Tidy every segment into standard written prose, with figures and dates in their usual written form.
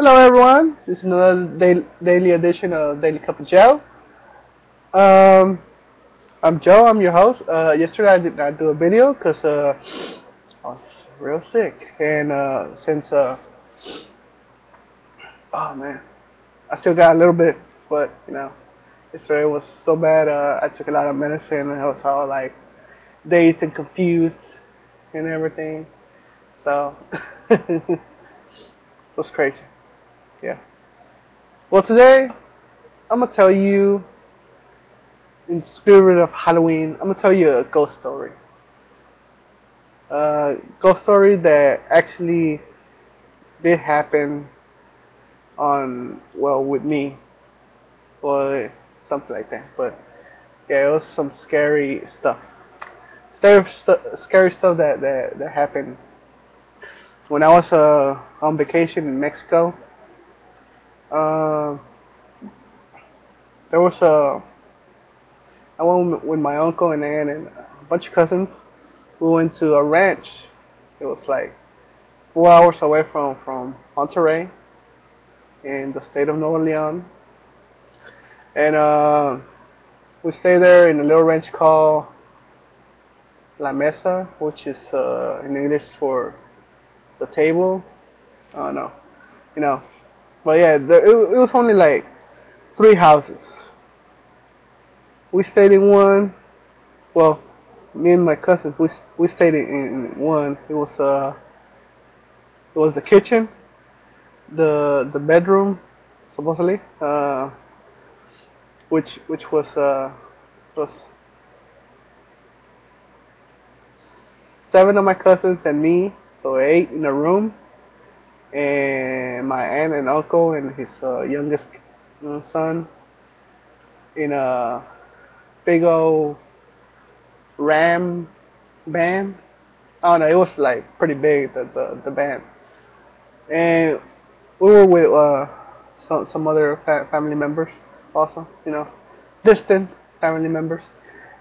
Hello everyone, this is another daily edition of Daily Cup of Joe. Um, I'm Joe, I'm your host. Yesterday I did not do a video because I was real sick. And since, oh man, I still got a little bit, but yesterday was so bad, I took a lot of medicine and I was all like dazed and confused and everything. So, it was crazy. Yeah. Well, today I'm gonna tell you, in spirit of Halloween, I'm gonna tell you a ghost story. Ghost story that actually did happen with me, or something like that. But yeah, it was some scary stuff. Scary stuff that happened when I was on vacation in Mexico. Uh, there was I went with my uncle and aunt and a bunch of cousins. We went to a ranch. It was like 4 hours away from Monterrey in the state of Nuevo León, and we stayed there in a little ranch called La Mesa, which is in English for the table. I don't know, you know. But yeah, it was only like three houses. We stayed in one. Well, me and my cousins, we stayed in one. It was the kitchen, the bedroom, supposedly, which was seven of my cousins and me, so eight in a room, and my aunt and uncle and his youngest son in a big old Ram band. I don't know, it was like pretty big, the band, and we were with some other family members also, distant family members,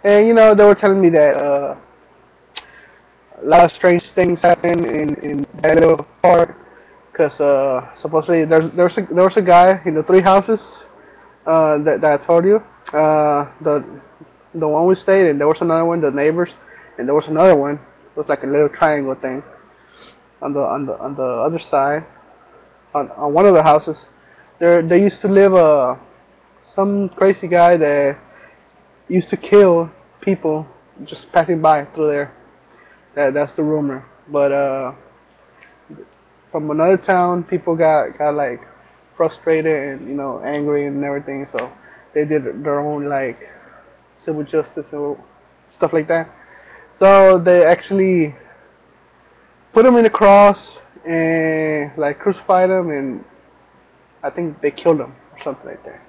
and they were telling me that a lot of strange things happen in that little park. Because supposedly there was a guy in the three houses that I told you. The one we stayed in, there was another one, the neighbors, and there was another one. It was like a little triangle thing on the other side, on one of the houses. There used to live some crazy guy that used to kill people just passing by through there. That's the rumor. But from another town, people got like frustrated and angry and everything, so they did their own like civil justice or stuff like that. So they actually put him in the cross and like crucified him, and I think they killed him or something like that.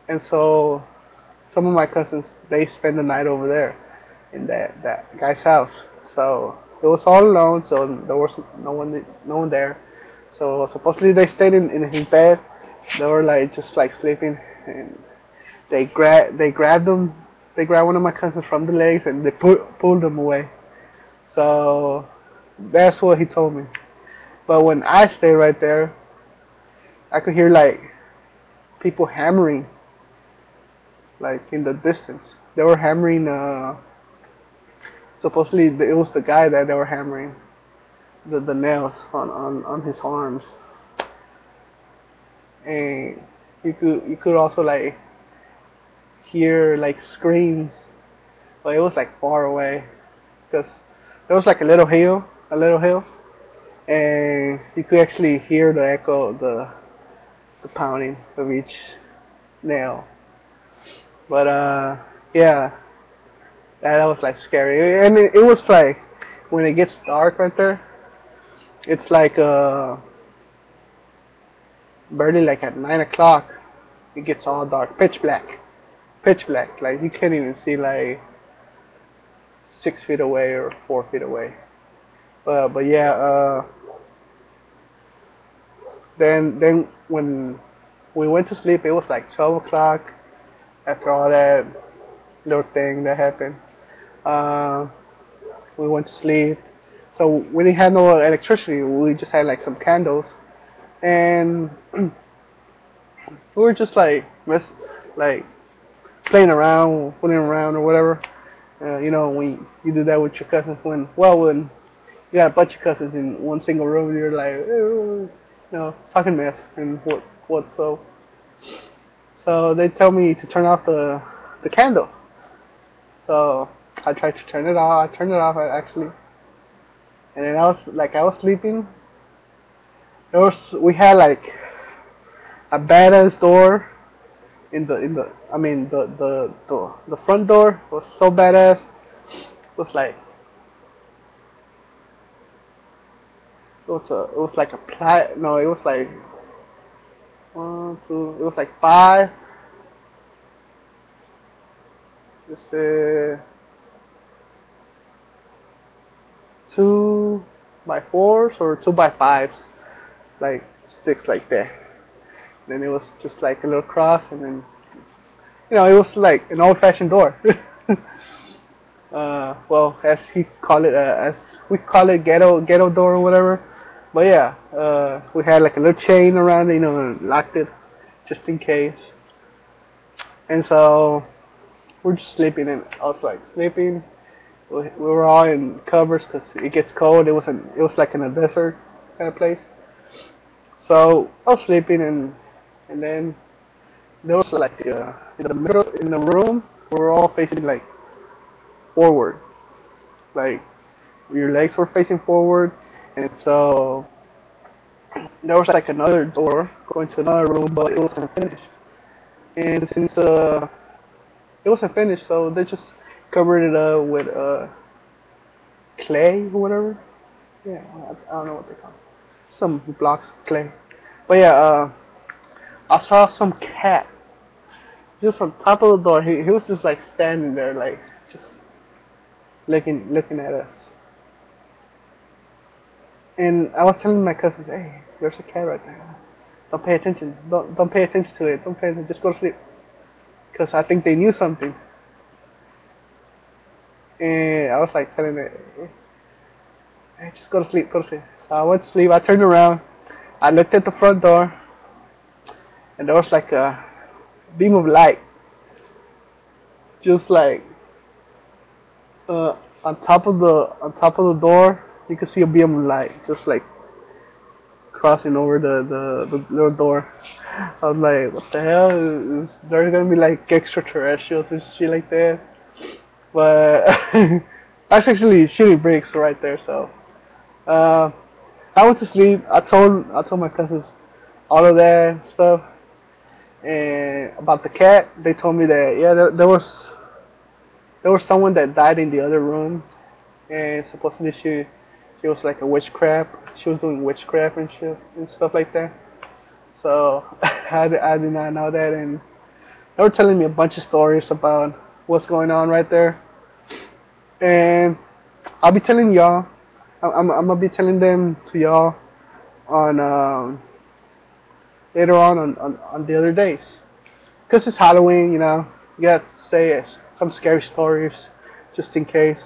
And so some of my cousins, they spend the night over there in that guy's house. So it was all alone, so there was no one there. So supposedly they stayed in his bed. They were like just like sleeping, and they grabbed one of my cousins from the legs and they pulled him away. So that's what he told me. But when I stayed right there, I could hear like people hammering, like in the distance. They were hammering. Supposedly it was the guy that they were hammering the nails on his arms, and you could also like hear like screams, but it was like far away because there was like a little hill, and you could actually hear the echo of the pounding of each nail. But yeah, that was like scary, and it was like when it gets dark right there, it's like barely like at 9 o'clock, it gets all dark, pitch black. Like you can't even see like 6 feet away or 4 feet away. But yeah, then when we went to sleep, it was like 12 o'clock. After all that little thing that happened, uh, we went to sleep. So we didn't have no electricity. We just had like some candles, and we were just like playing around, fooling around or whatever. You know, when you do that with your cousins, when you got a bunch of cousins in one single room, you're like, talking mess and what so. So they tell me to turn off the candle. So I tried to turn it off. I turned it off actually, and then I was sleeping. We had like a badass door in the I mean the front door was so badass. It was like it was like a plat no it was like one two it was like five let's say 2x4s or 2x5s like sticks like that. Then it was just like a little cross, and then it was like an old-fashioned door. Well, as as we call it, ghetto door or whatever. But yeah, we had like a little chain around it, and locked it just in case. And so we're just sleeping, and I was like sleeping. We were all in covers because it gets cold. It was like in a desert kind of place. So I was sleeping, and then there was like in the middle in the room. We were all facing like forward, like your legs were facing forward, and so there was like another door going to another room, but it wasn't finished. And since it wasn't finished, so they just covered it up with clay or whatever. Yeah, I don't know what they call it. Some blocks of clay. But yeah, I saw some cat just on top of the door. He was just like standing there, like just looking at us. And I was telling my cousins, hey, there's a cat right there. Don't pay attention. Don't pay attention to it. Don't pay attention. Just go to sleep. Because I think they knew something. And I was like telling it, hey, just go to sleep. Go to sleep. So I went to sleep. I turned around. I looked at the front door, and there was like a beam of light, just like on top of the door. You could see a beam of light, just like crossing over the little door. I was like, what the hell? There's gonna be like extraterrestrials and shit like that. But that's actually shitty bricks right there. So I went to sleep. I told my cousins all of that stuff, and about the cat. They told me that yeah, there was someone that died in the other room, and supposedly she was like a witchcraft. She was doing witchcraft and shit and stuff like that. So I did not know that, and they were telling me a bunch of stories about what's going on right there. And I'll be telling y'all. I'm gonna be telling them to y'all on later on the other days. Cause it's Halloween, you got to say some scary stories just in case.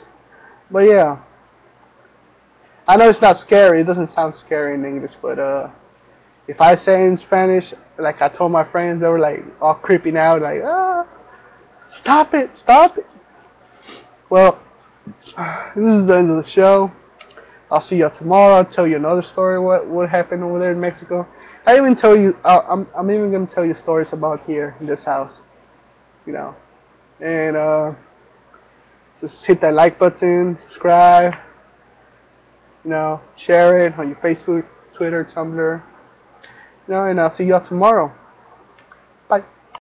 But yeah, I know it's not scary. It doesn't sound scary in English, but if I say in Spanish, like I told my friends, they were like all creeping out, like stop it, stop it. Well, this is the end of the show. I'll see you tomorrow. I'll tell you another story. What happened over there in Mexico? I even tell you. I'm even gonna tell you stories about here in this house. And just hit that like button, subscribe. Share it on your Facebook, Twitter, Tumblr. And I'll see you all tomorrow. Bye.